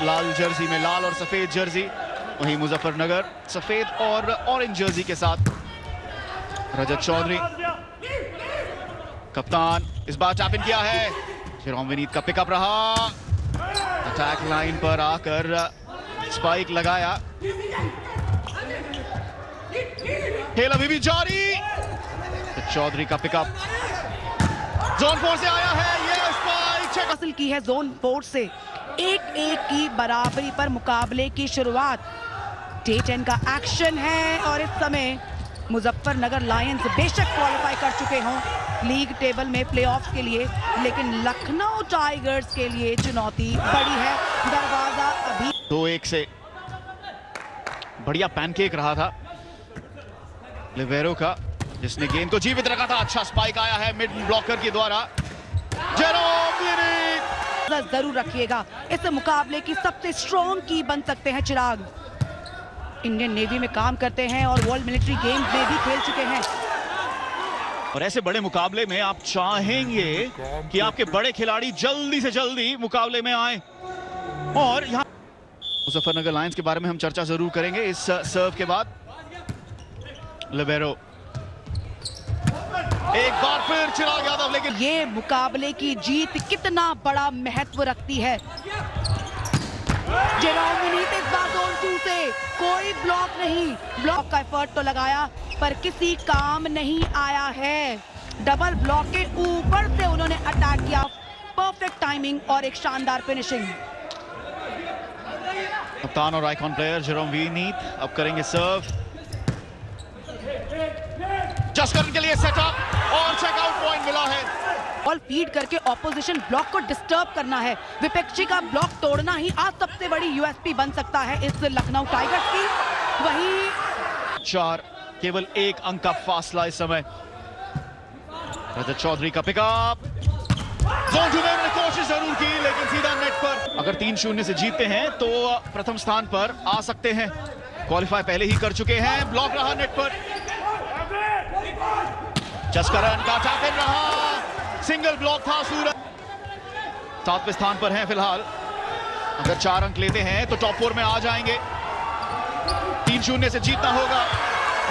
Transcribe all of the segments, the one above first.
लाल Jersey में, लाल और सफेद जर्सी, वहीं मुजफ्फरनगर सफेद और ऑरेंज जर्सी के साथ। रजत चौधरी कप्तान, इस बार टैप इन किया है। जेरोम विनीत का पिकअप रहा, अटैक लाइन पर आकर स्पाइक लगाया। खेल अभी भी जारी, चौधरी का पिकअप जोन 4 से आया है, ये स्पाइक हासिल की है जोन 4 से। 1-1 की बराबरी पर मुकाबले की शुरुआत। डे 10 का एक्शन है और इस समय मुजफ्फरनगर लायंस बेशक क्वालिफाई कर चुके हों लीग टेबल में प्लेऑफ्स के लिए, लेकिन लखनऊ टाइगर्स के लिए चुनौती बड़ी है। दरवाजा अभी 2-1 से बढ़िया पैनकेक रहा था लिबेरो का, जिसने गेंद को जीवित रखा था। अच्छा स्पाइक आया है मिड ब्लॉकर के द्वारा। जेरोम विनीत जरूर रखिएगा, इस मुकाबले की सबसे स्ट्रॉन्ग की बन सकते हैं चिराग। इंडियन नेवी में काम करते हैं और वर्ल्ड मिलिट्री गेम्स में भी खेल चुके हैं। और ऐसे बड़े मुकाबले में आप चाहेंगे कि आपके बड़े खिलाड़ी जल्दी से जल्दी मुकाबले में आए। और यहाँ मुजफ्फरनगर लायंस के बारे में हम चर्चा जरूर करेंगे इस सर्व के बाद। लिबेरो एक बार फिर चिराग यादव, लेकिन ये मुकाबले की जीत कितना बड़ा महत्व रखती है। जेरोम विनीत इस बार जोन 2 से कोई ब्लॉक नहीं, ब्लॉक का एफर्ट तो लगाया पर किसी काम नहीं आया है। डबल ब्लॉक के ऊपर से उन्होंने अटैक किया, परफेक्ट टाइमिंग और एक शानदार फिनिशिंग। कप्तान और आइकॉन प्लेयर जेरोम विनीत अब करेंगे सर्व। जसकरण के लिए सेटअप और चेकआउट पॉइंट मिला है। बॉल फीड करके ऑपोजिशन ब्लॉक को डिस्टर्ब करना है। विपक्षी का ब्लॉक तोड़ना ही आज सबसे बड़ी यूएसपी बन सकता है इस लखनऊ टाइगर्स की। वहीं 4, केवल 1 अंक का फासला इस समय। रजत चौधरी का पिकअप, जोन 2 में उन्होंने कोशिश जरूर की लेकिन सीधा नेट पर। अगर 3-0 से जीतते हैं तो प्रथम स्थान पर आ सकते हैं। क्वालिफाई पहले ही कर चुके हैं। ब्लॉक रहा नेट पर, जसकरण का टैप इन रहा, सिंगल ब्लॉक था। सूरज 7वें स्थान पर हैं फिलहाल। अगर 4 अंक लेते हैं तो टॉप 4 में आ जाएंगे। 3-0 से जीतना होगा,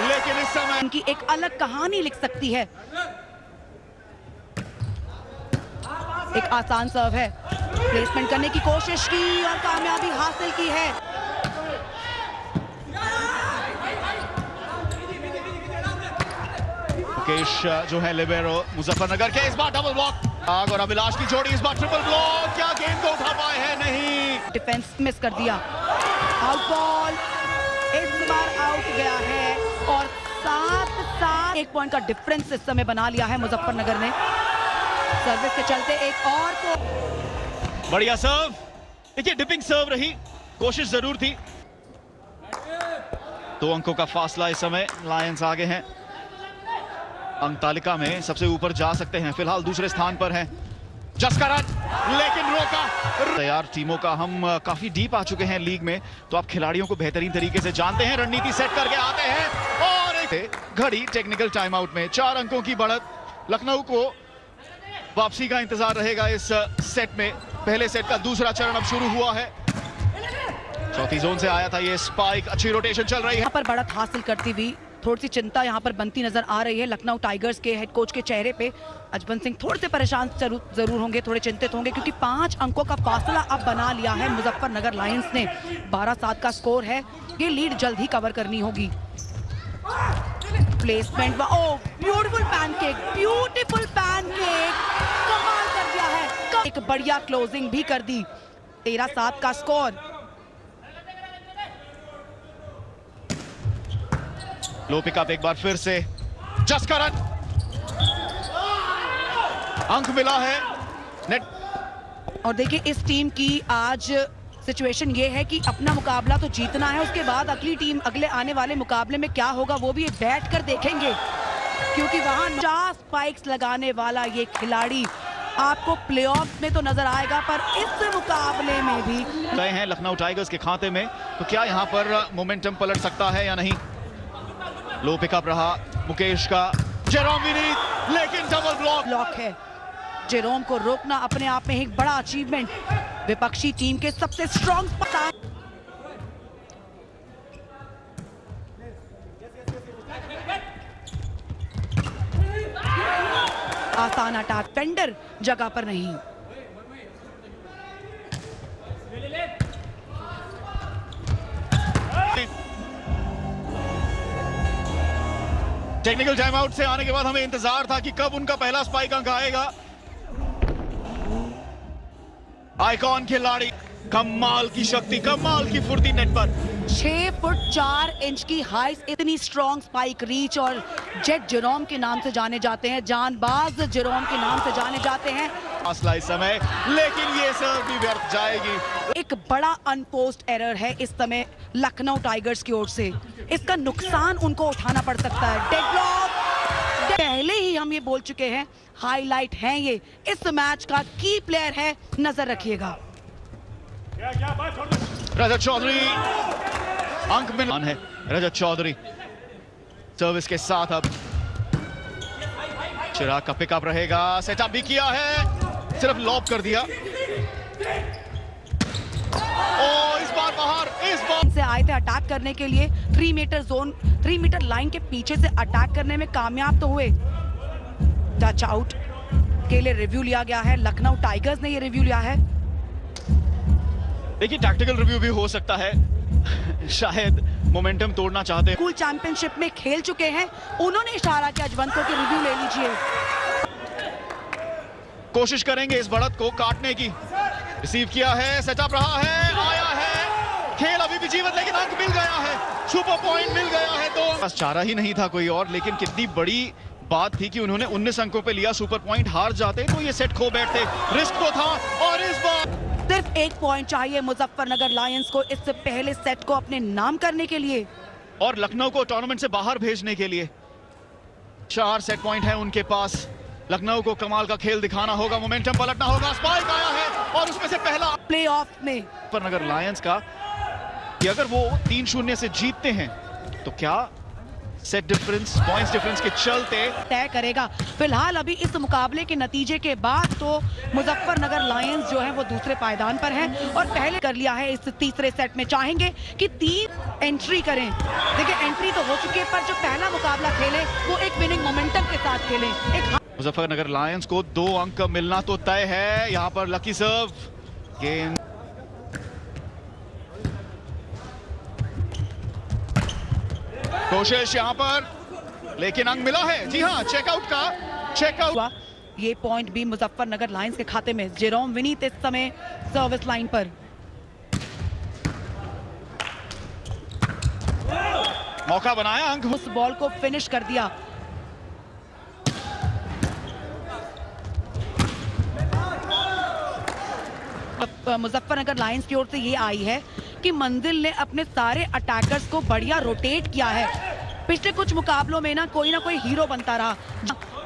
लेकिन इस समय उनकी एक अलग कहानी लिख सकती है। एक आसान सर्व है, प्लेसमेंट करने की कोशिश की और कामयाबी हासिल की है। मुकेश जो है लिबेरो मुजफ्फरनगर के, इस बार डबल ब्लॉक। आग और अभिलाष की जोड़ी, इस बार ट्रिपल ब्लॉक। क्या गेंद को उठा पाए हैं? नहीं, डिफेंस मिस कर दिया। आउट बॉल इस बार आउट गया है और 7-7 1 पॉइंट का डिफरेंस इस समय बना लिया है मुजफ्फरनगर ने। सर्विस के चलते एक और को बढ़िया सर्व। देखिए डिपिंग सर्व रही, कोशिश जरूर थी। 2 अंकों का फासला इस समय, लायंस आगे हैं। अंक तालिका में सबसे ऊपर जा सकते हैं, फिलहाल दूसरे स्थान पर हैं जसकरण, लेकिन रोका। तैयार टीमों का हम काफी डीप आ चुके हैं लीग में, तो आप खिलाड़ियों को बेहतरीन तरीके से जानते हैं। रणनीति सेट करके आते हैं और एक घड़ी टेक्निकल टाइम आउट में 4 अंकों की बढ़त। लखनऊ को वापसी का इंतजार रहेगा इस सेट में। पहले सेट का दूसरा चरण अब शुरू हुआ है। चौथी जोन से आया था ये स्पाइक, अच्छी रोटेशन चल रही है। यहाँ पर बढ़त हासिल करती हुई थोड़ी सी चिंता यहाँ पर बनती नजर आ रही है लखनऊ टाइगर्स के हेड कोच के चेहरे पे। अजबन सिंह थोड़े से परेशान जरूर होंगे, थोड़े चिंतित होंगे, क्योंकि 5 अंकों का फासला अब बना लिया है मुजफ्फरनगर लायंस ने। 12-7 का स्कोर है, ये लीड जल्द ही कवर करनी होगी। Placement, oh beautiful pancake, beautiful pancake, कमाल कर दिया है। एक बढ़िया क्लोजिंग भी कर दी। 13-7 का स्कोर। लो पिकअप एक बार फिर से, जसकरण, अंक मिला है नेट। और देखिए इस टीम की आज सिचुएशन ये है कि अपना मुकाबला तो जीतना है, उसके बाद अगली टीम अगले आने वाले मुकाबले में क्या होगा वो भी बैठ कर देखेंगे, क्योंकि वहां 50 स्पाइक्स लगाने वाला ये खिलाड़ी आपको प्लेऑफ में तो नजर आएगा, पर इस मुकाबले में भी गए हैं लखनऊ टाइगर्स के खाते में। तो क्या यहां पर मोमेंटम पलट सकता है या नहीं? लो पिकअप रहा मुकेश का, जेरोम विनीत, लेकिन डबल ब्लॉक है। जेरोम को रोकना अपने आप में एक बड़ा अचीवमेंट। विपक्षी टीम के सबसे स्ट्रॉन्ग पता आसान अटैक, फेंडर जगह पर नहीं। टेक्निकल टाइम आउट से आने के बाद हमें इंतजार था कि कब उनका पहला स्पाइक अंक आएगा। आइकॉन खिलाड़ी, कमाल की शक्ति, कमाल की फुर्ती नेट पर। 6 फुट 4 इंच की हाइट, इतनी स्ट्रॉन्ग स्पाइक रीच और जेट जेरोम के नाम से जाने जाते हैं, जानबाज जेरोम के नाम से जाने जाते हैं। फासला इस समय, लेकिन ये सर्व भी व्यर्थ जाएगी। एक बड़ा अनपोस्ट एरर है इस समय लखनऊ टाइगर्स की ओर से, इसका नुकसान उनको उठाना पड़ सकता है। डेडलॉक, पहले ही हम ये बोल चुके हैं, हाईलाइट है ये, इस मैच का की प्लेयर है, नजर रखिएगा। रजत चौधरी अंक में है। रजत चौधरी सर्विस के साथ अब चिराग का पिकअप रहेगा, सेटअप भी किया है, सिर्फ लॉब कर दिया। ओ इस बार बाहर, इस बार से आए थे अटैक करने के लिए, 3 मीटर जोन, 3 मीटर लाइन के पीछे से अटैक करने में कामयाब तो हुए। टच आउट के लिए रिव्यू लिया गया है, लखनऊ टाइगर्स ने ये रिव्यू लिया है। देखिए टैक्टिकल रिव्यू भी हो सकता है, शायद मोमेंटम तोड़ना चाहते हैं। स्कूल चैंपियनशिप में खेल चुके हैं, उन्होंने इशारा किया अजवंतो की रिव्यू ले लीजिए। कोशिश करेंगे इस बढ़त को काटने की। रिसीव किया है, सेटअप रहा है, आया है, खेल अभी भी जीवित, लेकिन अंक मिल गया है, सुपर पॉइंट मिल गया है। तो बस चारा ही नहीं था कोई और, लेकिन कितनी बड़ी बात थी कि उन्होंने 19 अंकों पे लिया, सुपर पॉइंट हार जाते तो ये सेट खो बैठते, रिस्क तो था। और इस बार सिर्फ 1 पॉइंट चाहिए मुजफ्फरनगर लायंस को इससे पहले सेट को अपने नाम करने के लिए और लखनऊ को टूर्नामेंट से बाहर भेजने के लिए। 4 सेट पॉइंट है उनके पास। लखनऊ को कमाल का खेल दिखाना होगा, मोमेंटम पलटना होगा। स्पाइक आया है और उसमें से पहला प्लेऑफ में मुजफ्फरनगर लायंस का कि अगर वो 3-0 से जीतते हैं तो क्या सेट डिफरेंस, पॉइंट्स डिफरेंस के चलते तय करेगा। फिलहाल अभी इस मुकाबले के नतीजे के बाद तो मुजफ्फरनगर लायंस जो है वो दूसरे पायदान पर है और पहले कर लिया है। इस तीसरे सेट में चाहेंगे कि 3 एंट्री करें। देखिए एंट्री तो हो चुकी है, पर जो पहला मुकाबला खेले वो एक विनिंग मोमेंटम के साथ खेले। मुजफ्फरनगर लायंस को 2 अंक मिलना तो तय है। यहाँ पर लकी सर्व, गेंद कोशिश यहाँ पर, लेकिन अंक मिला है। जी हाँ, चेकआउट। ये पॉइंट भी मुजफ्फरनगर लायंस के खाते में। जेरोम विनीत इस समय सर्विस लाइन पर। मौका बनाया, अंक उस बॉल को फिनिश कर दिया। मुजफ्फरनगर लायंस की ओर से ये आई है कि मंजिल ने अपने सारे अटैकर्स को बढ़िया रोटेट किया है। पिछले कुछ मुकाबलों में ना कोई हीरो बनता रहा,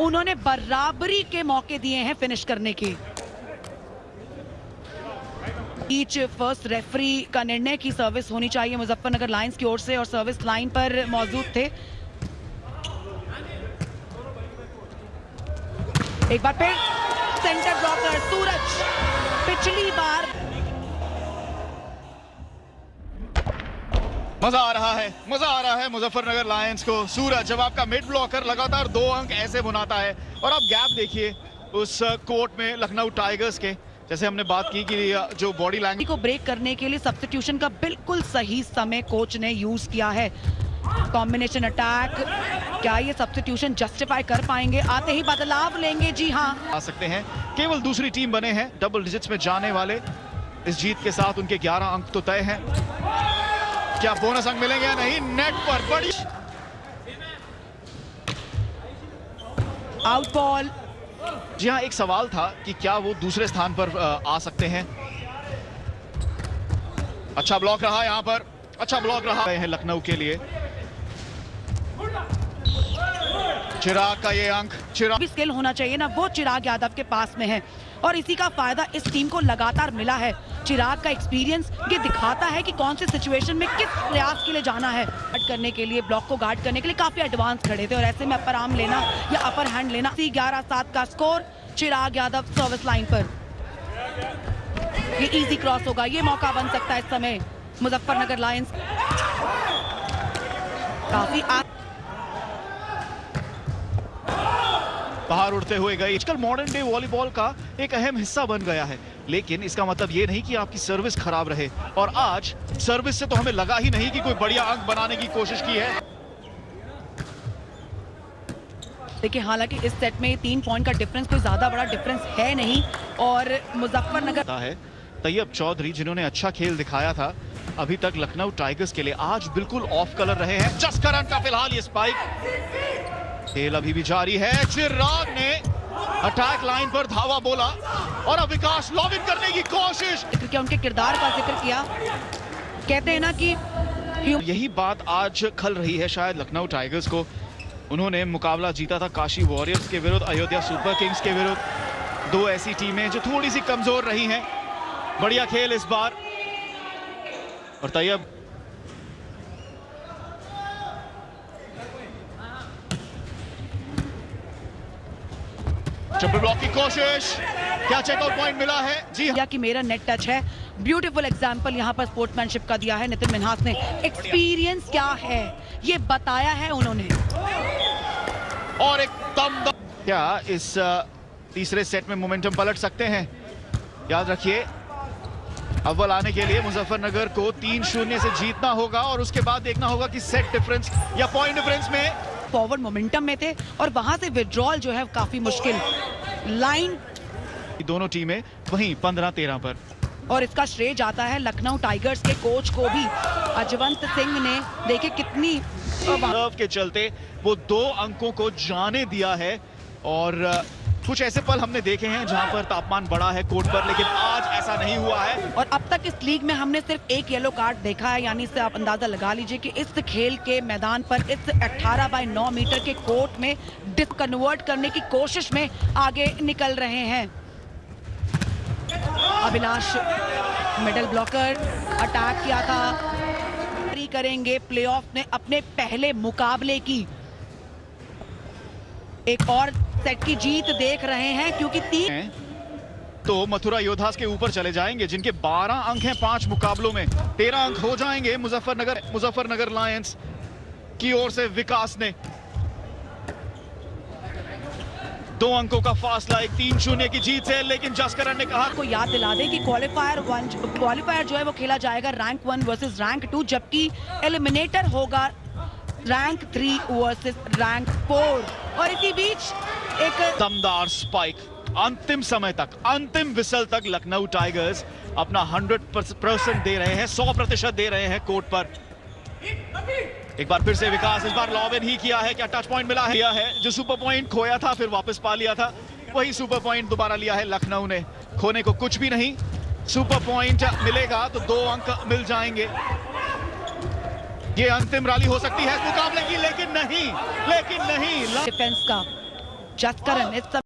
उन्होंने बराबरी के मौके दिए हैं फिनिश करने के। ईच फर्स्ट रेफरी का निर्णय की सर्विस होनी चाहिए मुजफ्फरनगर लायंस की ओर से और सर्विस लाइन पर मौजूद थे। एक बार फिर सेंटर ब्लॉकर सूरज, पिछली बार मजा आ रहा है मुजफ्फरनगर लायंस को। सूरज, जब आपका मिड ब्लॉकर लगातार 2 अंक ऐसे बनाता है और आप गैप देखिए उस कोर्ट में लखनऊ टाइगर्स के, जैसे हमने बात की कि जो बॉडी लैंग्वेज को ब्रेक करने के लिए सब्स्टिट्यूशन का बिल्कुल सही समय कोच ने यूज किया है। कॉम्बिनेशन अटैक, क्या ये सब्स्टिट्यूशन जस्टिफाई कर पाएंगे? आते ही बदलाव लेंगे। जी हाँ, आ सकते हैं। केवल दूसरी टीम बने हैं डबल डिजिट्स में जाने वाले। इस जीत के साथ उनके 11 अंक तो तय हैं। क्या बोनस अंक मिलेंगे या नहीं? नेट पर बड़ी आउट बॉल। जी हाँ, एक सवाल था कि क्या वो दूसरे स्थान पर आ सकते हैं। अच्छा ब्लॉक रहा यहाँ पर, अच्छा ब्लॉक रहा है लखनऊ के लिए। चिराग का ये अंक, चिराग भी स्किल होना चाहिए ना, वो चिराग यादव के पास में है और इसी का फायदा इस टीम को लगातार मिला है। चिराग का एक्सपीरियंस ये दिखाता है कि कौन सी सिचुएशन में किस प्रयास के लिए जाना है। गार्ड करने के लिए, ब्लॉक को गार्ड करने के लिए काफी एडवांस खड़े थे और ऐसे में अपर आर्म लेना या अपर हैंड लेना। 11-7 का स्कोर, चिराग यादव सर्विस लाइन पर। ये इजी क्रॉस होगा, ये मौका बन सकता है इस समय मुजफ्फरनगर लायंस। काफी बाहर उड़ते हुए गई। आजकल मॉडर्न डे वॉलीबॉल का एक अहम हिस्सा बन गया है, लेकिन इसका मतलब ये नहीं कि आपकी सर्विस खराब रहे। और आज सर्विस से तो हमें लगा ही नहीं कि कोई बढ़िया अंक बनाने की कोशिश की है। देखिए, हालांकि इस सेट में 3 पॉइंट का डिफरेंस कोई ज्यादा बड़ा डिफरेंस है नहीं और मुजफ्फरनगर है तैयब चौधरी, जिन्होंने अच्छा खेल दिखाया था अभी तक लखनऊ टाइगर्स के लिए, आज बिल्कुल ऑफ कलर रहे हैं। जसकरण का फिलहाल ये स्पाइक, खेल अभी भी जारी है। चिराग ने अटैक लाइन पर धावा बोला और अब विकास लॉब इन करने की कोशिश। क्या उनके किरदार का जिक्र किया, कहते हैं ना कि यही बात आज खल रही है शायद लखनऊ टाइगर्स को। उन्होंने मुकाबला जीता था काशी वॉरियर्स के विरुद्ध, अयोध्या सुपर किंग्स के विरुद्ध, दो ऐसी टीमें जो थोड़ी सी कमजोर रही हैं। बढ़िया खेल इस बार और तैयब ट्रिपल ब्लॉक की कोशिश, क्या चेकआउट पॉइंट मिला है? जी या कि मेरा नेट टच है। ब्यूटीफुल एग्जांपल यहां पर स्पोर्ट्समैनशिप का दिया है नितिन मिन्हास ने। एक्सपीरियंस क्या है ये बताया है उन्होंने। और एक दम क्या इस तीसरे सेट में मोमेंटम पलट सकते हैं? याद रखिए, अव्वल आने के लिए मुजफ्फरनगर को 3-0 से जीतना होगा और उसके बाद देखना होगा कि सेट डिफरेंस या पॉइंट डिफरेंस में। फॉरवर्ड मोमेंटम में थे और वहां से विड्रॉल जो है काफी मुश्किल। लाइन दोनों टीमें वहीं 15-13 पर। और इसका श्रेय जाता है लखनऊ टाइगर्स के कोच को भी, अजवंत सिंह ने। देखिए कितनी सर्व के चलते वो 2 अंकों को जाने दिया है। और कुछ ऐसे पल हमने देखे हैं जहां पर तापमान बढ़ा है कोर्ट पर, लेकिन आज ऐसा नहीं हुआ है। और अब तक इस लीग में हमने सिर्फ एक येलो कार्ड देखा है, यानी इससे आप अंदाजा लगा लीजिए कि इस खेल के मैदान पर इस 18x9 मीटर के कोर्ट में कन्वर्ट करने की कोशिश में आगे निकल रहे हैं। अभिलाष मिडल ब्लॉकर अटैक किया था, करेंगे प्लेऑफ में अपने पहले मुकाबले की एक और सेट की जीत देख रहे हैं, क्योंकि 3 तो मथुरा योद्धास के ऊपर चले जाएंगे जिनके 12 अंक हैं 5 मुकाबलों में। 13 अंक हो जाएंगे मुजफ्फरनगर लायंस की ओर से विकास ने। 2 अंकों का फासला एक 3-0 की जीत से, लेकिन जसकरण ने कहा को याद दिला दे कि क्वालिफायर जो है वो खेला जाएगा रैंक 1 वर्सेस रैंक 2, जबकि एलिमिनेटर होगा रैंक 3 वर्सेस रैंक 4। और इसी बीच एक दमदार स्पाइक, अंतिम समय तक, अंतिम विसल तक लखनऊ टाइगर्स अपना 100% दे रहे हैं, 100% दे रहे हैं कोर्ट पर। एक बार फिर से विकास, इस बार लॉब इन ही किया है। क्या टच पॉइंट मिला है? जो सुपर पॉइंट खोया था फिर वापस पा लिया था, वही सुपर पॉइंट दोबारा लिया है लखनऊ ने। खोने को कुछ भी नहीं, सुपर पॉइंट मिलेगा तो 2 अंक मिल जाएंगे। ये अंतिम रैली हो सकती है इस मुकाबले की, लेकिन नहीं। डिफेंस का जसकरण इस